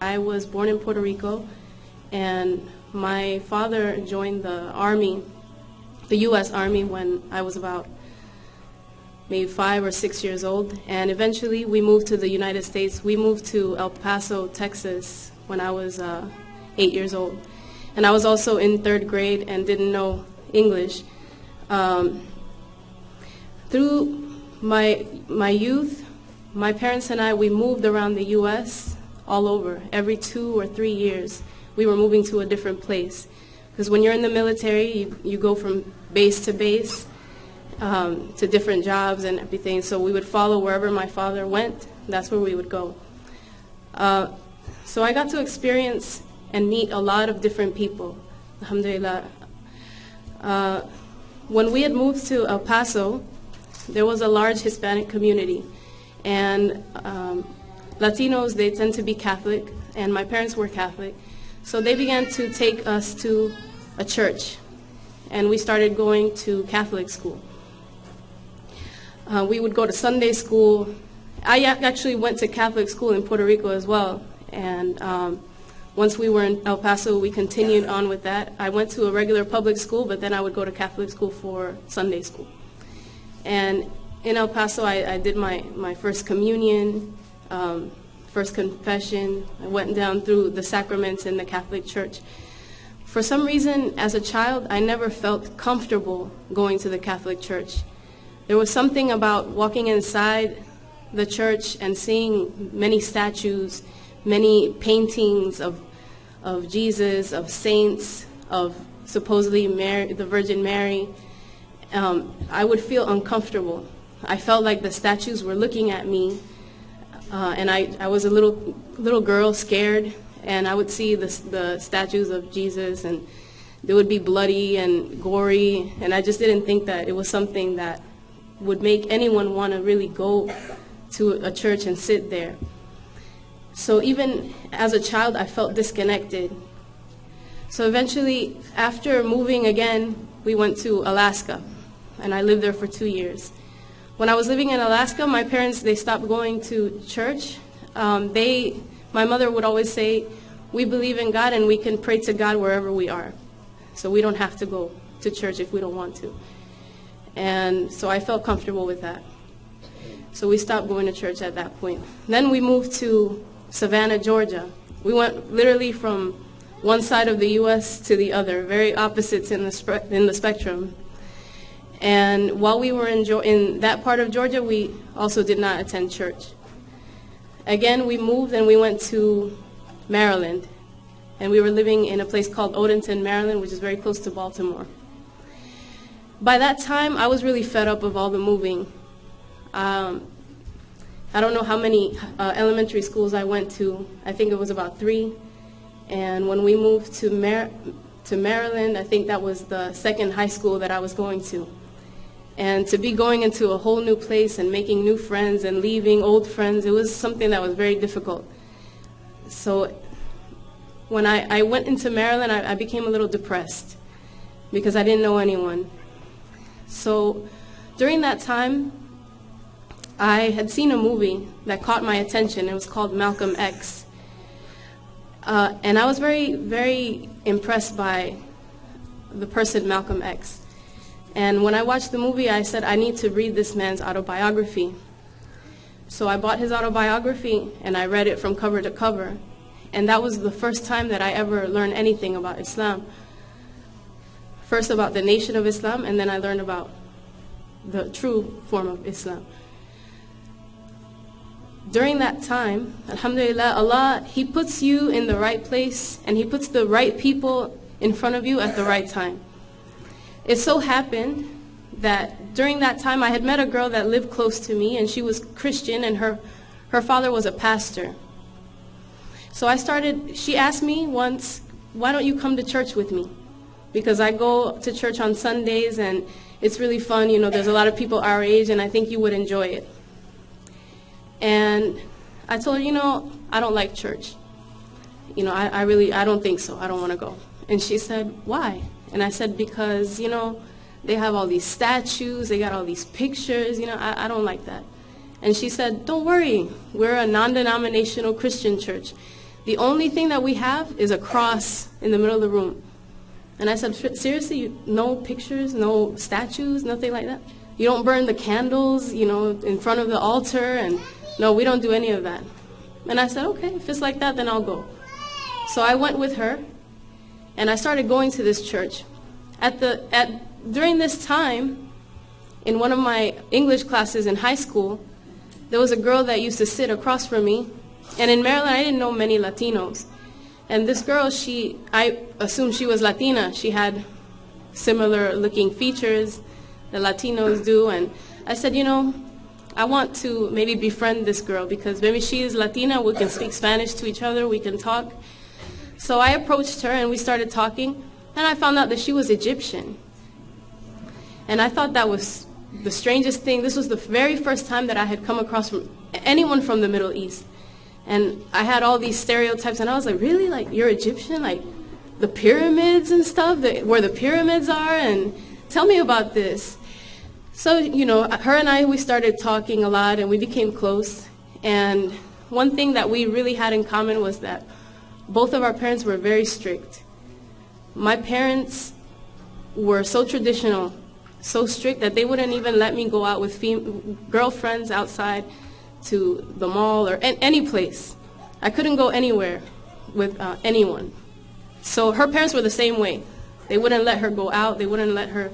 I was born in Puerto Rico, and my father joined the Army, the U.S. Army, when I was about maybe 5 or 6 years old. And eventually we moved to the United States. We moved to El Paso, Texas, when I was 8 years old. And I was also in 3rd grade and didn't know English. Through my youth, my parents and I, we moved around the U.S. all over. Every 2 or 3 years, we were moving to a different place. Because when you're in the military, you go from base to base to different jobs and everything. So we would follow wherever my father went. That's where we would go. So I got to experience and meet a lot of different people, alhamdulillah. When we had moved to El Paso, there was a large Hispanic community. And Latinos, they tend to be Catholic, and my parents were Catholic. So they began to take us to a church, and we started going to Catholic school. We would go to Sunday school. I actually went to Catholic school in Puerto Rico as well, and once we were in El Paso, we continued on with that. I went to a regular public school, but then I would go to Catholic school for Sunday school. And in El Paso, I did my first communion, first confession. I went down through the sacraments in the Catholic Church. For some reason, as a child, I never felt comfortable going to the Catholic Church. There was something about walking inside the church and seeing many statues, many paintings of Jesus, of saints, of supposedly Mary, the Virgin Mary. I would feel uncomfortable. I felt like the statues were looking at me, and I was a little girl, scared, and I would see the statues of Jesus, and they would be bloody and gory, and I just didn't think that it was something that would make anyone want to really go to a church and sit there. So even as a child, I felt disconnected. So eventually, after moving again, we went to Alaska, and I lived there for 2 years. When I was living in Alaska, my parents, they stopped going to church. My mother would always say, we believe in God and we can pray to God wherever we are. So we don't have to go to church if we don't want to. And so I felt comfortable with that. So we stopped going to church at that point. Then we moved to Savannah, Georgia. We went literally from one side of the U.S. to the other, very opposites in the spectrum. And while we were in that part of Georgia, we also did not attend church. Again, we moved and we went to Maryland. And we were living in a place called Odenton, Maryland, which is very close to Baltimore. By that time, I was really fed up of all the moving. I don't know how many elementary schools I went to. I think it was about 3. And when we moved to Maryland, I think that was the 2nd high school that I was going to. And to be going into a whole new place and making new friends and leaving old friends, it was something that was very difficult. So when I went into Maryland, I became a little depressed because I didn't know anyone. So during that time, I had seen a movie that caught my attention. It was called Malcolm X. And I was very, very impressed by the person Malcolm X. And when I watched the movie, I said, I need to read this man's autobiography. So I bought his autobiography and I read it from cover to cover. And that was the first time that I ever learned anything about Islam. First about the Nation of Islam, and then I learned about the true form of Islam. During that time, alhamdulillah, Allah, He puts you in the right place and He puts the right people in front of you at the right time. It so happened that during that time I had met a girl that lived close to me, and she was Christian, and her father was a pastor. So she asked me once, why don't you come to church with me? Because I go to church on Sundays and it's really fun, there's a lot of people our age and I think you would enjoy it. And I told her, I don't like church. I don't think so. I don't want to go. And she said, why? And I said, because, they have all these statues, they got all these pictures, I don't like that. And she said, don't worry, we're a non-denominational Christian church. The only thing that we have is a cross in the middle of the room. And I said, seriously, no pictures, no statues, nothing like that? You don't burn the candles, in front of the altar? And no, we don't do any of that. And I said, okay, if it's like that, then I'll go. So I went with her, and I started going to this church. During this time, in one of my English classes in high school, there was a girl that used to sit across from me. And in Maryland, I didn't know many Latinos. And this girl, I assumed she was Latina. She had similar looking features that Latinos do. And I said, I want to maybe befriend this girl because maybe she is Latina. We can speak Spanish to each other. We can talk. So I approached her and we started talking. And I found out that she was Egyptian. And I thought that was the strangest thing. This was the very first time that I had come across anyone from the Middle East. And I had all these stereotypes, and I was like, really? Like, you're Egyptian? Like, the pyramids and stuff, where the pyramids are? And tell me about this. So, her and I, we started talking a lot, and we became close. And one thing that we really had in common was that both of our parents were very strict. My parents were so traditional, so strict, that they wouldn't even let me go out with girlfriends outside to the mall or any place. I couldn't go anywhere with anyone. So her parents were the same way. They wouldn't let her go out. They wouldn't let her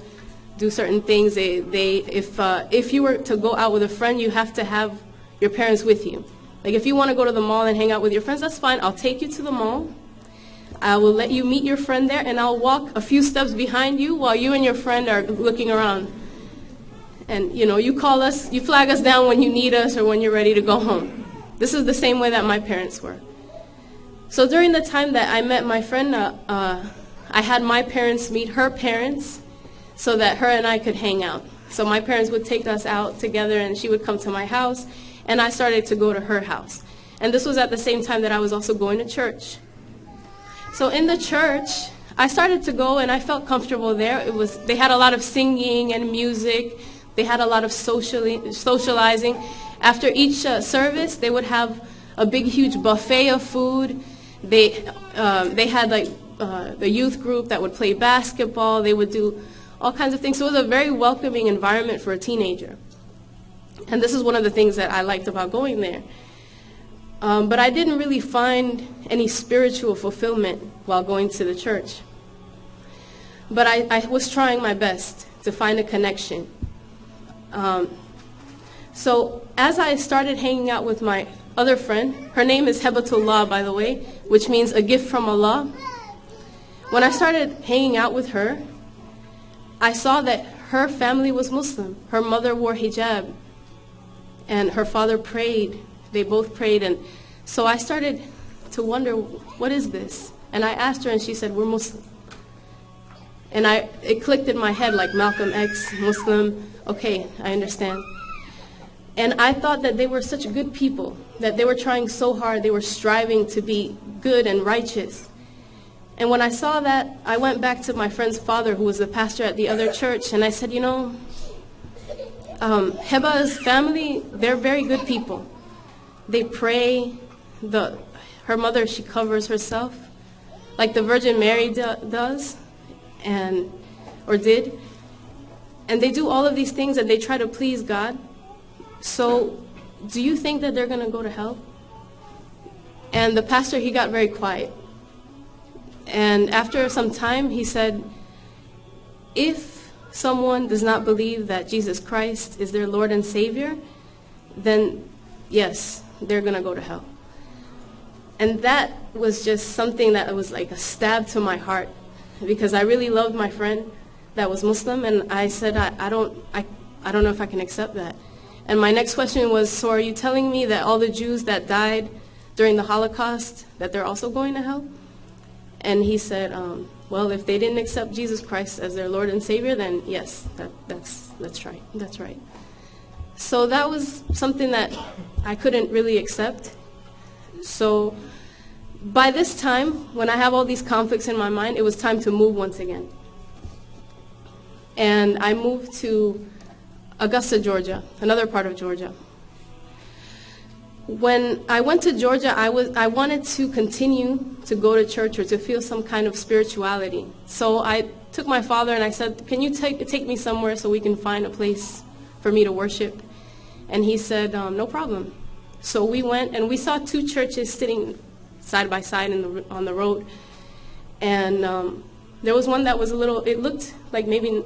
do certain things. If you were to go out with a friend, you have to have your parents with you. Like if you want to go to the mall and hang out with your friends, that's fine. I'll take you to the mall. I will let you meet your friend there, and I'll walk a few steps behind you while you and your friend are looking around. And, you call us, you flag us down when you need us or when you're ready to go home. This is the same way that my parents were. So during the time that I met my friend, I had my parents meet her parents so that her and I could hang out. So my parents would take us out together, and she would come to my house, and I started to go to her house. And this was at the same time that I was also going to church. So in the church, I started to go, and I felt comfortable there. They had a lot of singing and music. They had a lot of socializing. After each service, they would have a big, huge buffet of food. They had the youth group that would play basketball. They would do all kinds of things. So it was a very welcoming environment for a teenager. And this is one of the things that I liked about going there. But I didn't really find any spiritual fulfillment while going to the church. But I was trying my best to find a connection. So as I started hanging out with my other friend, her name is Hebatullah, by the way, which means a gift from Allah. When I started hanging out with her, I saw that her family was Muslim. Her mother wore hijab, and her father prayed. They both prayed, and so I started to wonder, what is this? And I asked her, and she said, we're Muslim. And it clicked in my head like Malcolm X, Muslim. Okay, I understand. And I thought that they were such good people, that they were trying so hard, they were striving to be good and righteous. And when I saw that, I went back to my friend's father, who was the pastor at the other church, and I said, Heba's family, they're very good people. They pray. Her mother, she covers herself, like the Virgin Mary does, or did. And they do all of these things, and they try to please God. So do you think that they're going to go to hell? And the pastor, he got very quiet. And after some time, he said, if someone does not believe that Jesus Christ is their Lord and Savior, then yes, they're going to go to hell. And that was just something that was like a stab to my heart, because I really loved my friend that was Muslim, and I said, I don't know if I can accept that. And my next question was, so are you telling me that all the Jews that died during the Holocaust, that they're also going to hell? And he said, well, if they didn't accept Jesus Christ as their Lord and Savior, then yes, that's right. That's right. So that was something that I couldn't really accept. So by this time, when I have all these conflicts in my mind, it was time to move once again. And I moved to Augusta, Georgia, another part of Georgia. When I went to Georgia, I wanted to continue to go to church or to feel some kind of spirituality. So I took my father and I said, can you take me somewhere so we can find a place for me to worship? And he said, no problem. So we went and we saw two churches sitting side by side on the road. And there was one that was it looked like maybe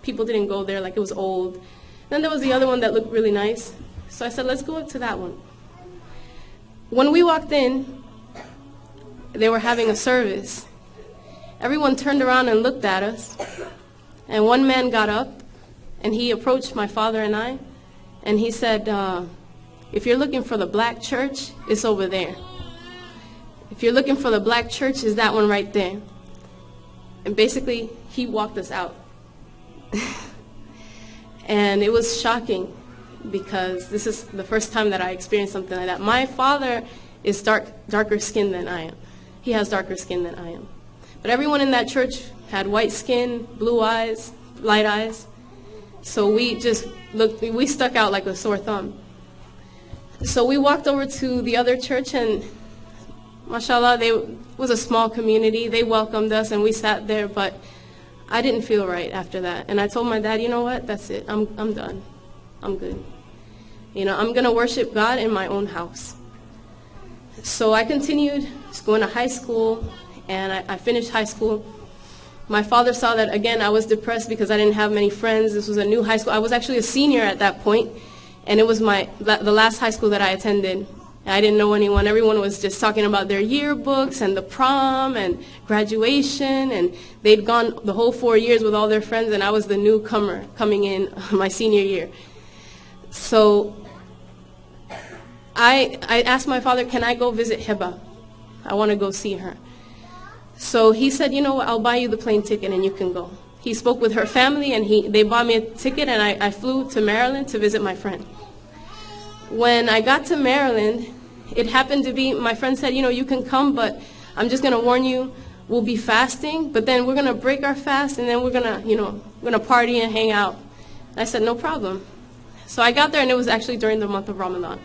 people didn't go there, like it was old. Then there was the other one that looked really nice. So I said, let's go up to that one. When we walked in, they were having a service. Everyone turned around and looked at us. And one man got up, and he approached my father and I, and he said, if you're looking for the black church, it's over there. If you're looking for the black church, it's that one right there. And basically, he walked us out. And it was shocking, because this is the first time that I experienced something like that. My father is darker skinned than I am. He has darker skin than I am. But everyone in that church had white skin, blue eyes, light eyes. So we stuck out like a sore thumb. So we walked over to the other church, and mashallah, it was a small community. They welcomed us, and we sat there, but I didn't feel right after that. And I told my dad, you know what, that's it. I'm done. I'm good. I'm going to worship God in my own house. So I continued going to high school, and I finished high school. My father saw that, again, I was depressed because I didn't have many friends. This was a new high school. I was actually a senior at that point, and it was the last high school that I attended. I didn't know anyone. Everyone was just talking about their yearbooks and the prom and graduation, and they'd gone the whole 4 years with all their friends, and I was the newcomer coming in my senior year. So I asked my father, can I go visit Heba? I want to go see her. So he said, you know what, I'll buy you the plane ticket and you can go. He spoke with her family, and they bought me a ticket, and I flew to Maryland to visit my friend. When I got to Maryland, it happened to be, my friend said, you can come, but I'm just going to warn you, we'll be fasting, but then we're going to break our fast, and then we're going to party and hang out. I said, no problem. So I got there, and it was actually during the month of Ramadan.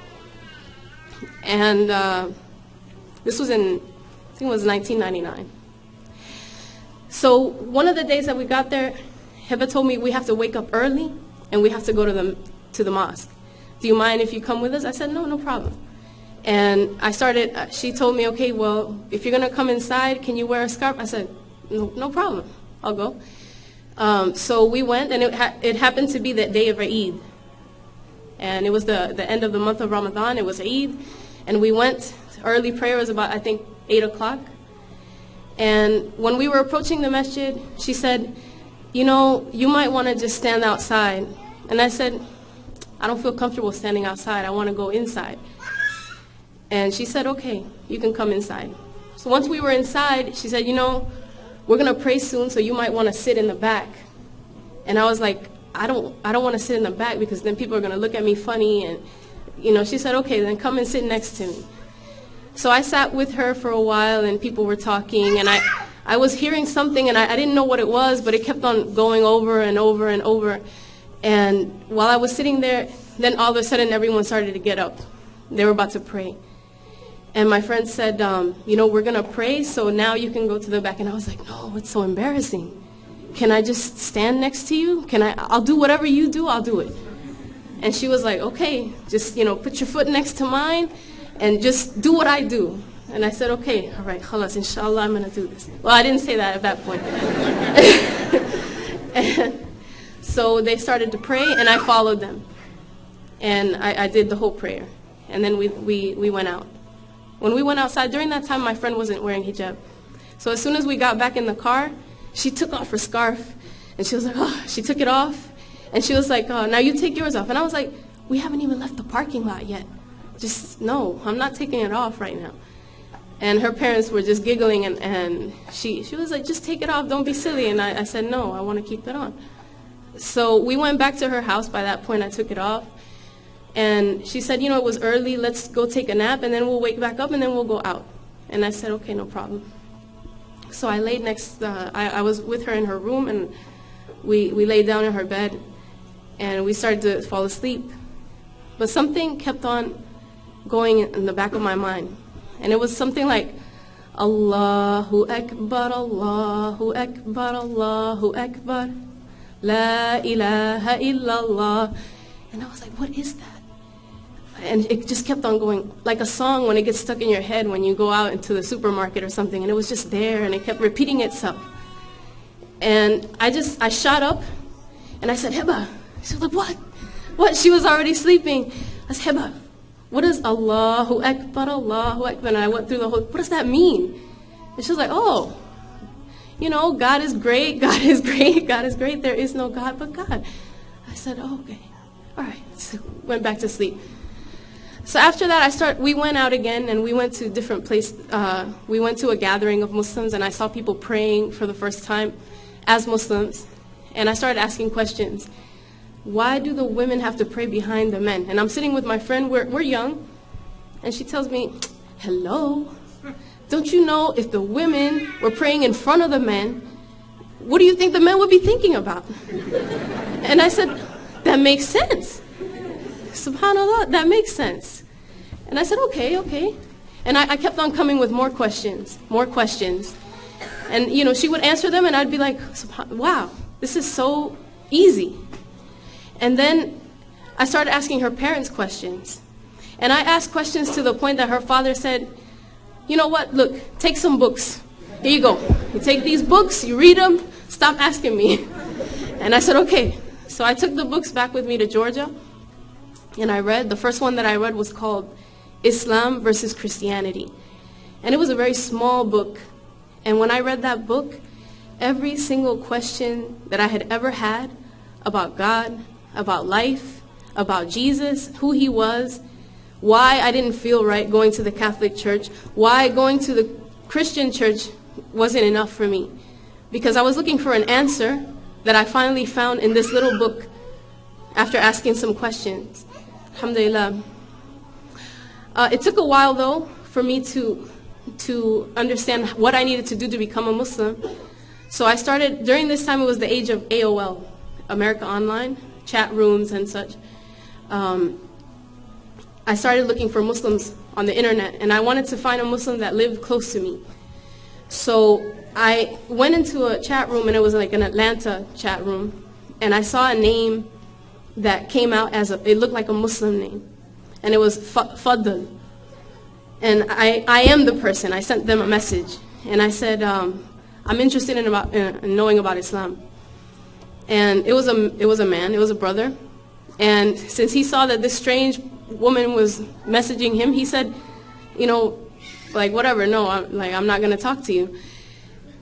And this was I think it was 1999. So one of the days that we got there, Heba told me we have to wake up early, and we have to go to the mosque. Do you mind if you come with us? I said, no problem. And she told me, okay, well, if you're going to come inside, can you wear a scarf? I said, no problem, I'll go. So we went, and it happened to be that day of Eid. And it was the end of the month of Ramadan. It was Eid. And we went, early prayer was about, I think, 8 o'clock. And when we were approaching the masjid, she said, you might want to just stand outside. And I said, I don't feel comfortable standing outside. I want to go inside. And she said, okay, you can come inside. So once we were inside, she said, we're going to pray soon, so you might want to sit in the back. And I was like, I don't want to sit in the back, because then people are going to look at me funny. And, she said, okay, then come and sit next to me. So I sat with her for a while, and people were talking, and I was hearing something, and I didn't know what it was, but it kept on going over and over and over. And while I was sitting there, then all of a sudden everyone started to get up. They were about to pray. And my friend said, we're going to pray, so now you can go to the back. And I was like, no, it's so embarrassing. Can I just stand next to you? I'll do whatever you do, I'll do it. And she was like, okay, just, put your foot next to mine and just do what I do. And I said, okay, all right, khalas, inshallah, I'm going to do this. Well, I didn't say that at that point. And so they started to pray, and I followed them. And I did the whole prayer. And then we went out. When we went outside, during that time, my friend wasn't wearing hijab. So as soon as we got back in the car, she took off her scarf. And she was like, oh, she took it off. And she was like, oh, now you take yours off. And I was like, we haven't even left the parking lot yet. Just, no, I'm not taking it off right now. And her parents were just giggling, and she was like, just take it off, don't be silly. And I said, no, I want to keep it on. So we went back to her house. By that point, I took it off. And she said, it was early, let's go take a nap, and then we'll wake back up, and then we'll go out. And I said, okay, no problem. So I laid I was with her in her room, and we laid down in her bed, and we started to fall asleep. But something kept on going in the back of my mind. And it was something like, Allahu Akbar, Allahu Akbar, Allahu Akbar, La ilaha illallah. And I was like, what is that? And it just kept on going, like a song when it gets stuck in your head when you go out into the supermarket or something. And it was just there, and it kept repeating itself. And I shot up, and I said, Heba. She was like, what? What? She was already sleeping. I said, Heba, what is Allahu Akbar, Allahu Akbar? And I went through the whole, what does that mean? And she was like, oh, you know, God is great, God is great, God is great. There is no God but God. I said, oh, okay. All right. So went back to sleep. So after that, we went out again, and we went to different places. We went to a gathering of Muslims, and I saw people praying for the first time as Muslims. And I started asking questions. Why do the women have to pray behind the men? And I'm sitting with my friend, we're young, and she tells me, hello, don't you know if the women were praying in front of the men, what do you think the men would be thinking about? And I said, that makes sense. SubhanAllah, that makes sense. And I said, okay, okay. And I kept on coming with more questions. And, you know, she would answer them, and I'd be like, wow, this is so easy. And then I started asking her parents questions. And I asked questions to the point that her father said, you know what, look, take some books. Here you go. You take these books, you read them, stop asking me. And I said, okay. So I took the books back with me to Georgia, and I read. The first one that I read was called Islam versus Christianity. And it was a very small book. And when I read that book, every single question that I had ever had about God, about life, about Jesus, who he was, why I didn't feel right going to the Catholic Church, why going to the Christian church wasn't enough for me. Because I was looking for an answer that I finally found in this little book after asking some questions. Alhamdulillah. It took a while, though, for me to understand what I needed to do to become a Muslim. So I started, during this time, it was the age of AOL, America Online, chat rooms and such. I started looking for Muslims on the internet, and I wanted to find a Muslim that lived close to me. So I went into a chat room, and it was like an Atlanta chat room, and I saw a name that came out as it looked like a Muslim name, and it was Fadl. And I am the person. I sent them a message, and I said, I'm interested in knowing about Islam. And it was a man, it was a brother. And since he saw that this strange woman was messaging him, he said, you know, like, whatever, no, I'm not going to talk to you.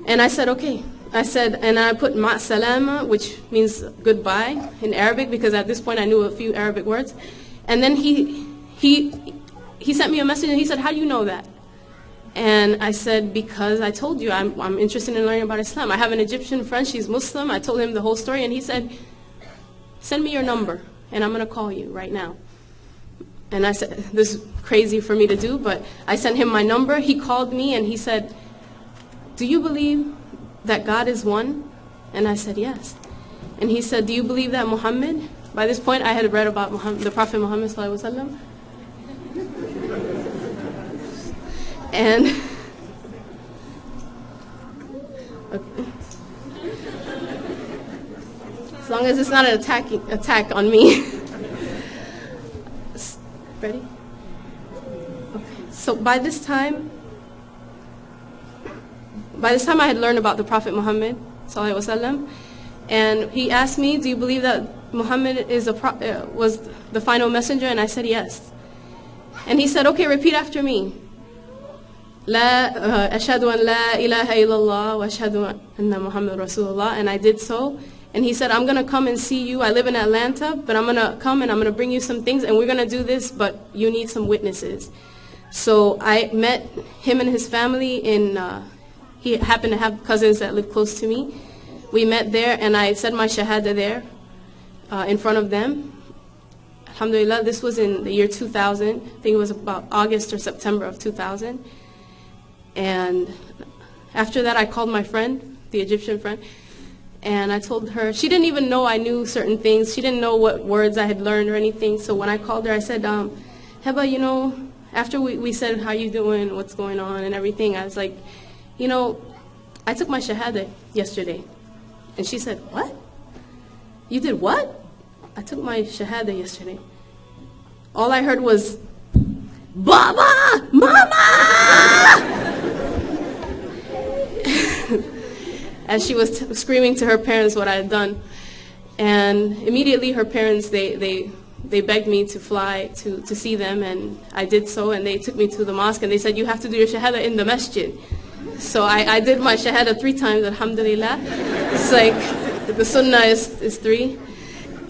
And I said, okay. I said, and I put ma salama, which means goodbye in Arabic, because at this point I knew a few Arabic words. And then he sent me a message, and he said, how do you know that? And I said, because I told you I'm interested in learning about Islam. I have an Egyptian friend, she's Muslim. I told him the whole story, and he said, send me your number, and I'm going to call you right now. And I said, this is crazy for me to do, but I sent him my number. He called me, and he said, do you believe that God is one? And I said, yes. And he said, do you believe that Muhammad? By this point, I had read about the Prophet Muhammad sallallahu alaihi wasallam. And okay. As long as it's not an attack on me. Ready? Okay. So by this time I had learned about the Prophet Muhammad sallallahu alaihi wasallam, and he asked me, do you believe that Muhammad was the final messenger? And I said yes. And he said, okay, repeat after me. Ashhadu an la ilaha illallah wa ashhadu anna Muhammad Rasulullah. And I did so. And he said, I'm going to come and see you. I live in Atlanta, but I'm going to come and I'm going to bring you some things, and we're going to do this, but you need some witnesses. So I met him and his family he happened to have cousins that lived close to me. We met there, and I said my shahada there in front of them. Alhamdulillah, this was in the year 2000. I think it was about August or September of 2000. And after that, I called my friend, the Egyptian friend, and I told her, she didn't even know I knew certain things. She didn't know what words I had learned or anything. So when I called her, I said, Heba, you know, after we said, how you doing, what's going on, and everything, I was like, you know, I took my shahada yesterday. And she said, what? You did what? I took my shahada yesterday. All I heard was, Baba! Mama! As she was screaming to her parents what I had done. And immediately her parents, they begged me to fly to see them, and I did so, and they took me to the mosque, and they said, you have to do your shahada in the masjid. So I did my shahada 3 times, alhamdulillah. It's like, the sunnah is 3,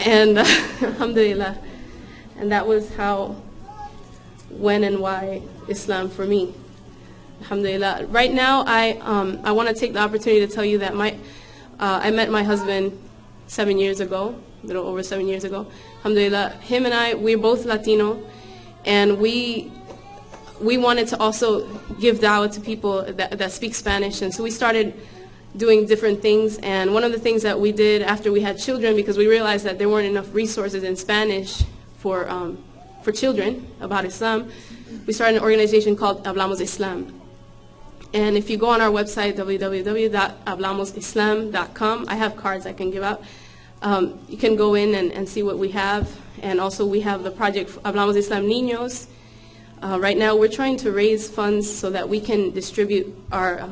and alhamdulillah. And that was how, when and why Islam for me. Alhamdulillah. Right now, I want to take the opportunity to tell you that I met my husband 7 years ago, a little over 7 years ago. Alhamdulillah. Him and I, we're both Latino, and we wanted to also give da'wah to people that speak Spanish, and so we started doing different things. And one of the things that we did after we had children, because we realized that there weren't enough resources in Spanish for children about Islam, we started an organization called Hablamos Islam. And if you go on our website, www.hablamosislam.com, I have cards I can give out. You can go in and see what we have. And also we have the project Hablamos Islam Niños. Right now we're trying to raise funds so that we can distribute our,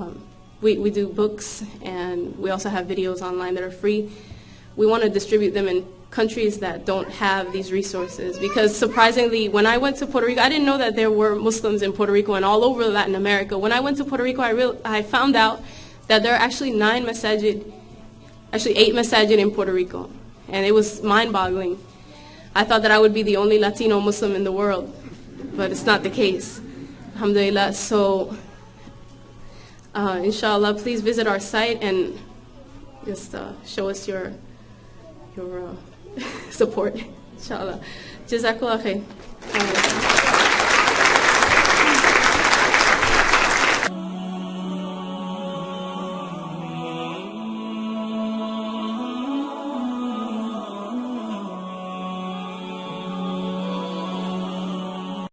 we do books, and we also have videos online that are free. We want to distribute them in countries that don't have these resources, because surprisingly, when I went to Puerto Rico, I didn't know that there were Muslims in Puerto Rico and all over Latin America. When I went to Puerto Rico, I found out that there are actually 8 masajid in Puerto Rico, and it was mind-boggling. I thought that I would be the only Latino Muslim in the world, but it's not the case. Alhamdulillah. So, inshallah, please visit our site and just show us your support, inshallah. Jazakallah khair.